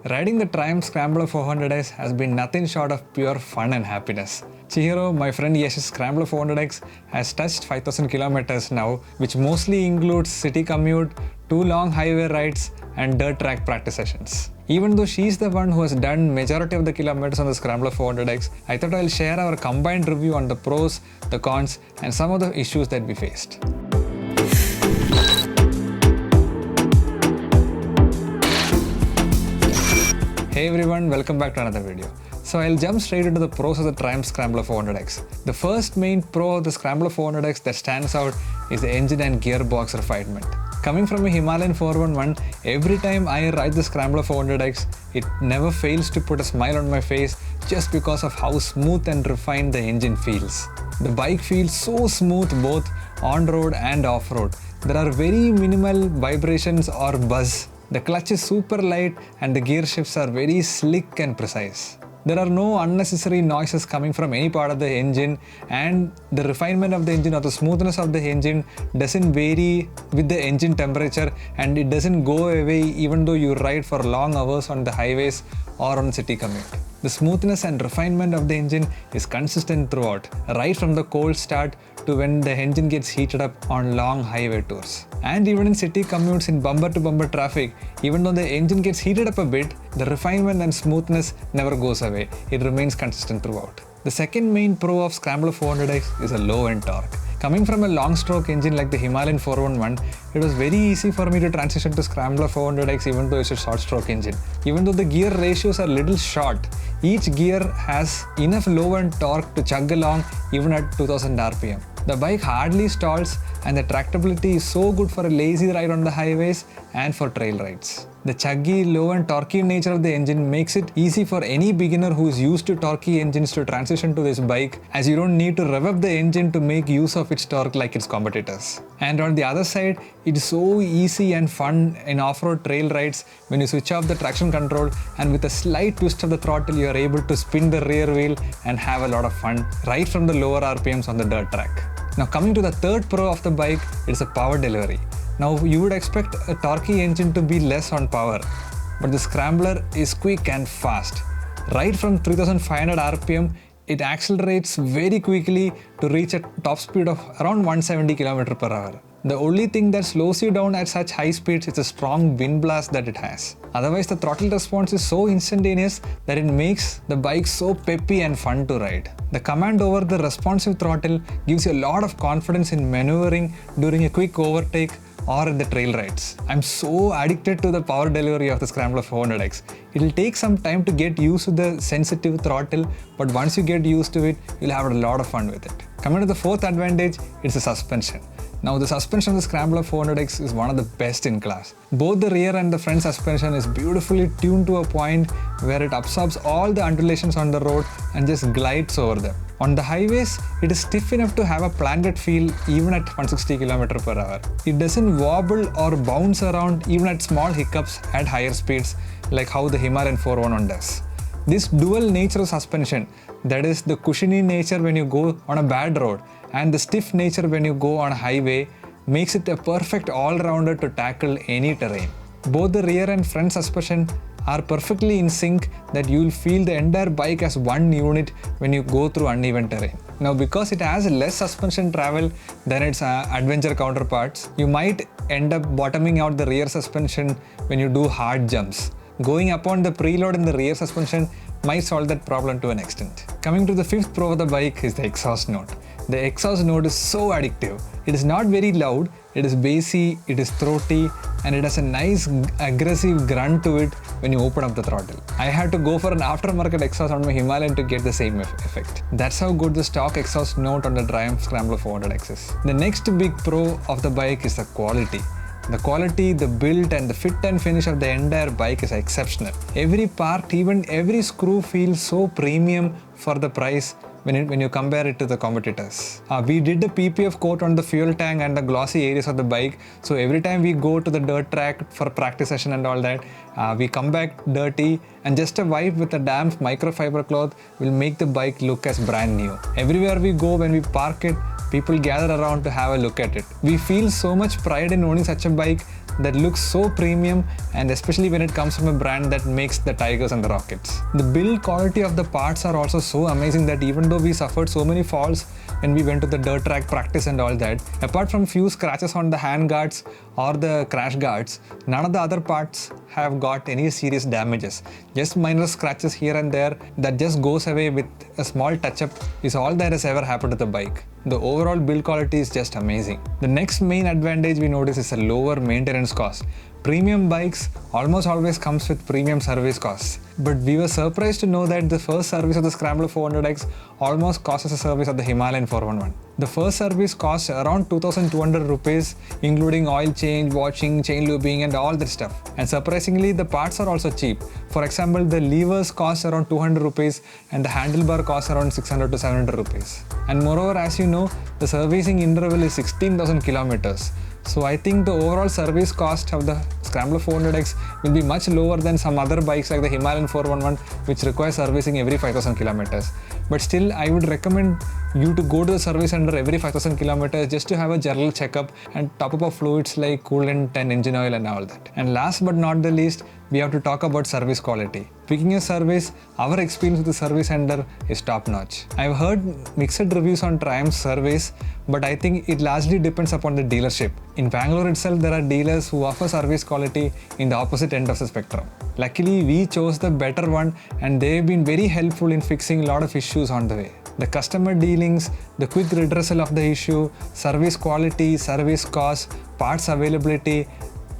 Riding the Triumph Scrambler 400X has been nothing short of pure fun and happiness. Chihiro, my friend Yash's Scrambler 400X, has touched 5,000 kilometers now, which mostly includes city commute, 2 long highway rides, and dirt track practice sessions. Even though she's the one who has done majority of the kilometers on the Scrambler 400X, I thought I'll share our combined review on the pros, the cons, and some of the issues that we faced. Hey everyone, welcome back to another video. So I'll jump straight into the pros of the Triumph Scrambler 400X. The first main pro of the Scrambler 400X that stands out is the engine and gearbox refinement. Coming from a Himalayan 411, every time I ride the Scrambler 400X, it never fails to put a smile on my face just because of how smooth and refined the engine feels. The bike feels so smooth both on-road and off-road. There are very minimal vibrations or buzz. The clutch is super light and the gear shifts are very slick and precise. There are no unnecessary noises coming from any part of the engine, and the refinement of the engine or the smoothness of the engine doesn't vary with the engine temperature, and it doesn't go away even though you ride for long hours on the highways or on city commute. The smoothness and refinement of the engine is consistent throughout, right from the cold start to when the engine gets heated up on long highway tours. And even in city commutes in bumper-to-bumper traffic, even though the engine gets heated up a bit, the refinement and smoothness never goes away. It remains consistent throughout. The second main pro of Scrambler 400X is a low-end torque. Coming from a long-stroke engine like the Himalayan 411, it was very easy for me to transition to Scrambler 400X even though it's a short-stroke engine. Even though the gear ratios are little short, each gear has enough low-end torque to chug along even at 2000 RPM. The bike hardly stalls, and the tractability is so good for a lazy ride on the highways and for trail rides. The chuggy, low and torquey nature of the engine makes it easy for any beginner who is used to torquey engines to transition to this bike, as you don't need to rev up the engine to make use of its torque like its competitors. And on the other side, it is so easy and fun in off-road trail rides when you switch off the traction control, and with a slight twist of the throttle you are able to spin the rear wheel and have a lot of fun right from the lower RPMs on the dirt track. Now coming to the third pro of the bike, it's a power delivery. Now you would expect a torquey engine to be less on power, but the Scrambler is quick and fast. Right from 3500 RPM, it accelerates very quickly to reach a top speed of around 170 km per hour. The only thing that slows you down at such high speeds is the strong wind blast that it has. Otherwise, the throttle response is so instantaneous that it makes the bike so peppy and fun to ride. The command over the responsive throttle gives you a lot of confidence in maneuvering during a quick overtake or in the trail rides. I'm so addicted to the power delivery of the Scrambler 400X. It'll take some time to get used to the sensitive throttle, but once you get used to it, you'll have a lot of fun with it. Coming to the fourth advantage, it's the suspension. Now the suspension of the Scrambler 400X is one of the best in class. Both the rear and the front suspension is beautifully tuned to a point where it absorbs all the undulations on the road and just glides over them. On the highways, it is stiff enough to have a planted feel even at 160 km per hour. It doesn't wobble or bounce around even at small hiccups at higher speeds like how the Himalayan 411 does. This dual nature of suspension, that is the cushiony nature when you go on a bad road and the stiff nature when you go on a highway, makes it a perfect all-rounder to tackle any terrain. Both the rear and front suspension are perfectly in sync that you will feel the entire bike as one unit when you go through uneven terrain. Now because it has less suspension travel than its adventure counterparts, you might end up bottoming out the rear suspension when you do hard jumps. Going upon the preload in the rear suspension might solve that problem to an extent. Coming to the fifth pro of the bike is the exhaust note. The exhaust note is so addictive. It is not very loud, it is bassy, it is throaty, and it has a nice aggressive grunt to it when you open up the throttle. I had to go for an aftermarket exhaust on my Himalayan to get the same effect. That's how good the stock exhaust note on the Triumph Scrambler 400X is. The next big pro of the bike is the quality. The quality, the build and the fit and finish of the entire bike is exceptional. Every part, even every screw feels so premium for the price when you compare it to the competitors. We did a PPF coat on the fuel tank and the glossy areas of the bike, so every time we go to the dirt track for practice session and all that, we come back dirty, and just a wipe with a damp microfiber cloth will make the bike look as brand new. Everywhere we go, when we park it, people gather around to have a look at it. We feel so much pride in owning such a bike that looks so premium, and especially when it comes from a brand that makes the Tigers and the Rockets. The build quality of the parts are also so amazing that even though we suffered so many falls when we went to the dirt track practice and all that, apart from few scratches on the hand guards or the crash guards, none of the other parts have got any serious damages. Just minor scratches here and there that just goes away with a small touch-up is all that has ever happened to the bike. The overall build quality is just amazing. The next main advantage we notice is a lower maintenance cost. Premium bikes almost always comes with premium service costs. But we were surprised to know that the first service of the Scrambler 400X almost costs us a service of the Himalayan 411. The first service costs around 2,200 rupees, including oil change, washing, chain looping and all that stuff. And surprisingly, the parts are also cheap. For example, the levers cost around 200 rupees and the handlebar costs around 600 to 700 rupees. And moreover, as you know, the servicing interval is 16,000 kilometers. So I think the overall service cost of the Scrambler 400X will be much lower than some other bikes like the Himalayan 411, which requires servicing every 5,000 kilometers. But still, I would recommend you to go to the service center every 5,000 kilometers just to have a general checkup and top up of fluids like coolant and engine oil and all that. And last but not the least, we have to talk about service quality. Picking a service, our experience with the service center is top notch. I've heard mixed reviews on Triumph's service, but I think it largely depends upon the dealership. In Bangalore itself, there are dealers who offer service quality in the opposite end of the spectrum. Luckily, we chose the better one and they've been very helpful in fixing a lot of issues on the way. The customer dealings, the quick redressal of the issue, service quality, service cost, parts availability,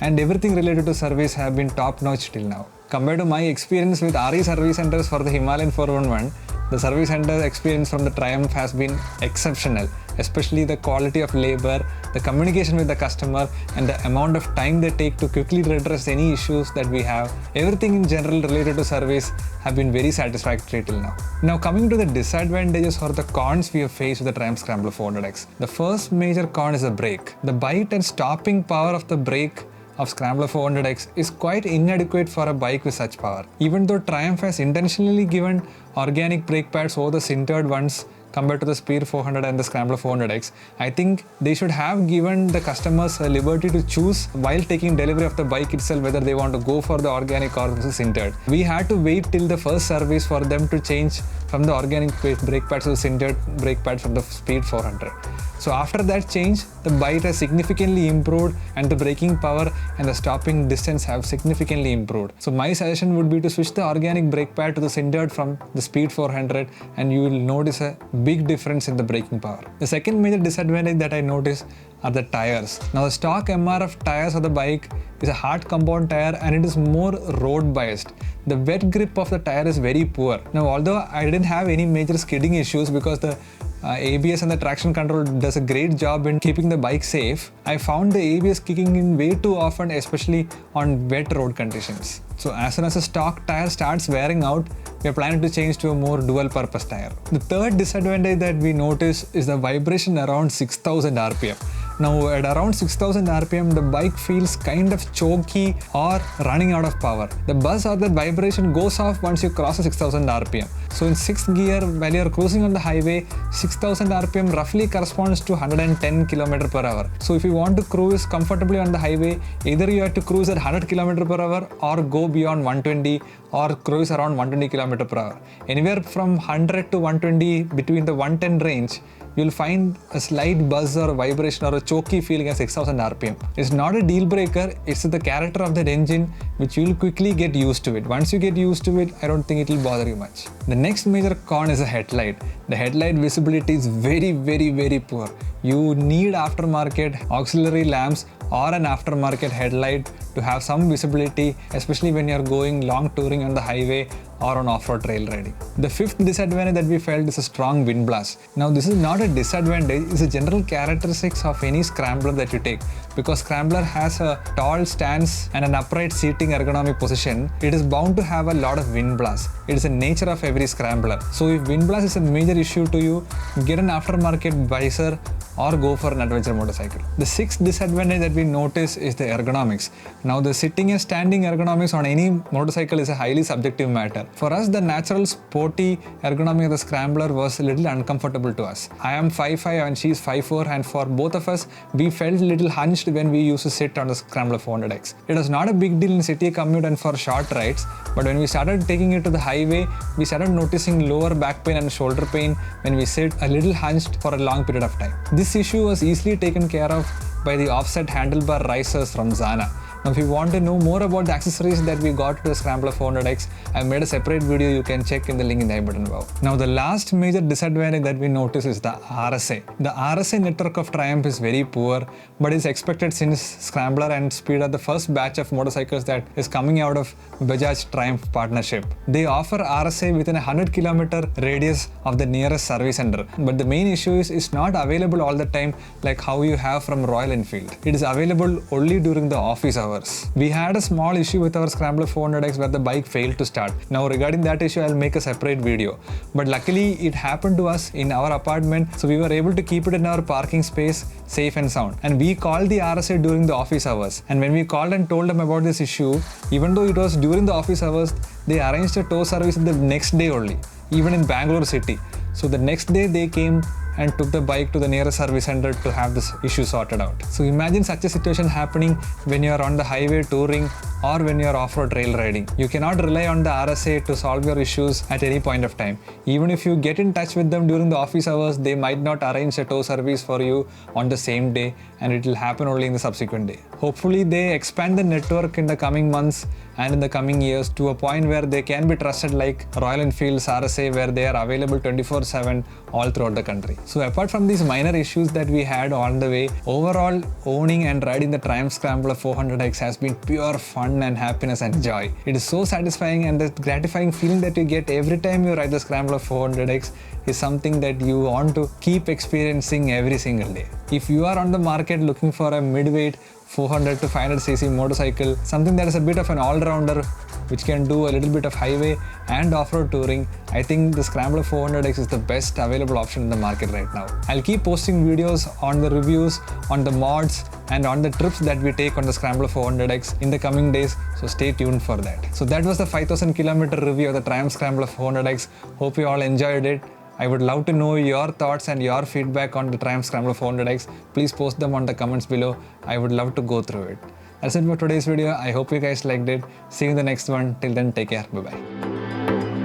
and everything related to service have been top notch till now. Compared to my experience with RE service centers for the Himalayan 411, the service center experience from the Triumph has been exceptional, especially the quality of labor, the communication with the customer, and the amount of time they take to quickly redress any issues that we have. Everything in general related to service have been very satisfactory till now. Now coming to the disadvantages or the cons we have faced with the Triumph Scrambler 400X. The first major con is the brake. The bite and stopping power of the brake of Scrambler 400X is quite inadequate for a bike with such power. Even though Triumph has intentionally given organic brake pads over the sintered ones compared to the Speed 400 and the Scrambler 400X, I think they should have given the customers a liberty to choose while taking delivery of the bike itself whether they want to go for the organic or the sintered. We had to wait till the first service for them to change from the organic brake pads to the sintered brake pads from the Speed 400. So after that change, the bite has significantly improved and the braking power and the stopping distance have significantly improved. So my suggestion would be to switch the organic brake pad to the sintered from the Speed 400 and you will notice a big difference in the braking power. The second major disadvantage that I noticed are the tires. Now the stock MRF tires of the bike is a hard compound tire and it is more road biased. The wet grip of the tire is very poor. Now although I didn't have any major skidding issues because the ABS and the traction control does a great job in keeping the bike safe, I found the ABS kicking in way too often, especially on wet road conditions. So as soon as the stock tire starts wearing out, we are planning to change to a more dual purpose tire. The third disadvantage that we notice is the vibration around 6000 RPM. Now at around 6000 RPM, the bike feels kind of choky or running out of power. The buzz or the vibration goes off once you cross the 6000 RPM. So in 6th gear, while you are cruising on the highway, 6000 RPM roughly corresponds to 110 km per hour. So if you want to cruise comfortably on the highway, either you have to cruise at 100 km per hour or go beyond 120 or cruise around 120 km per hour. Anywhere from 100 to 120 between the 110 range, you'll find a slight buzz or vibration or a choky feeling at 6000 RPM. It's not a deal breaker, it's the character of that engine which you'll quickly get used to it. Once you get used to it, I don't think it'll bother you much. The next major con is the headlight. The headlight visibility is very poor. You need aftermarket auxiliary lamps or an aftermarket headlight to have some visibility, especially when you're going long touring on the highway or on off-road trail riding. The fifth disadvantage that we felt is a strong wind blast. Now this is not a disadvantage, it's a general characteristics of any scrambler that you take. Because scrambler has a tall stance and an upright seating ergonomic position, it is bound to have a lot of wind blast. It is the nature of every scrambler. So if wind blast is a major issue to you, get an aftermarket visor or go for an adventure motorcycle. The sixth disadvantage that we notice is the ergonomics. Now, the sitting and standing ergonomics on any motorcycle is a highly subjective matter. For us, the natural sporty ergonomy of the Scrambler was a little uncomfortable to us. I am 5'5" and she's 5'4", and for both of us, we felt a little hunched when we used to sit on the Scrambler 400X. It was not a big deal in city commute and for short rides, but when we started taking it to the highway, we started noticing lower back pain and shoulder pain when we sit a little hunched for a long period of time. This issue was easily taken care of by the offset handlebar risers from Zana. Now, if you want to know more about the accessories that we got to the Scrambler 400X, I've made a separate video you can check in the link in the I button above. Now, the last major disadvantage that we notice is the RSA. The RSA network of Triumph is very poor, but is expected since Scrambler and Speed are the first batch of motorcycles that is coming out of Bajaj Triumph partnership. They offer RSA within a 100-kilometer radius of the nearest service center, but the main issue is it's not available all the time like how you have from Royal Enfield. It is available only during the office hours. We had a small issue with our Scrambler 400X where the bike failed to start. Now, regarding that issue, I'll make a separate video. But luckily, it happened to us in our apartment, so we were able to keep it in our parking space safe and sound. And we called the RSA during the office hours. And when we called and told them about this issue, even though it was during the office hours, they arranged a tow service the next day only, even in Bangalore city. So the next day they came and took the bike to the nearest service center to have this issue sorted out. So imagine such a situation happening when you are on the highway touring or when you are off-road trail riding. You cannot rely on the RSA to solve your issues at any point of time. Even if you get in touch with them during the office hours, they might not arrange a tow service for you on the same day, and it will happen only in the subsequent day. Hopefully they expand the network in the coming months and in the coming years to a point where they can be trusted like Royal Enfield's RSA, where they are available 24/7 all throughout the country. So apart from these minor issues that we had on the way, overall owning and riding the Triumph Scrambler 400X has been pure fun and happiness and joy. It is so satisfying, and the gratifying feeling that you get every time you ride the Scrambler 400X is something that you want to keep experiencing every single day. If you are on the market looking for a mid-weight 400 to 500cc motorcycle, something that is a bit of an all-rounder which can do a little bit of highway and off-road touring, I think the Scrambler 400X is the best available option in the market right now. I'll keep posting videos on the reviews, on the mods, and on the trips that we take on the Scrambler 400X in the coming days, so stay tuned for that. So that was the 5000 kilometer review of the Triumph Scrambler 400X. Hope you all enjoyed it. I would love to know your thoughts and your feedback on the Triumph Scrambler 400X. Please post them on the comments below. I would love to go through it. That's it for today's video. I hope you guys liked it. See you in the next one. Till then, take care. Bye-bye.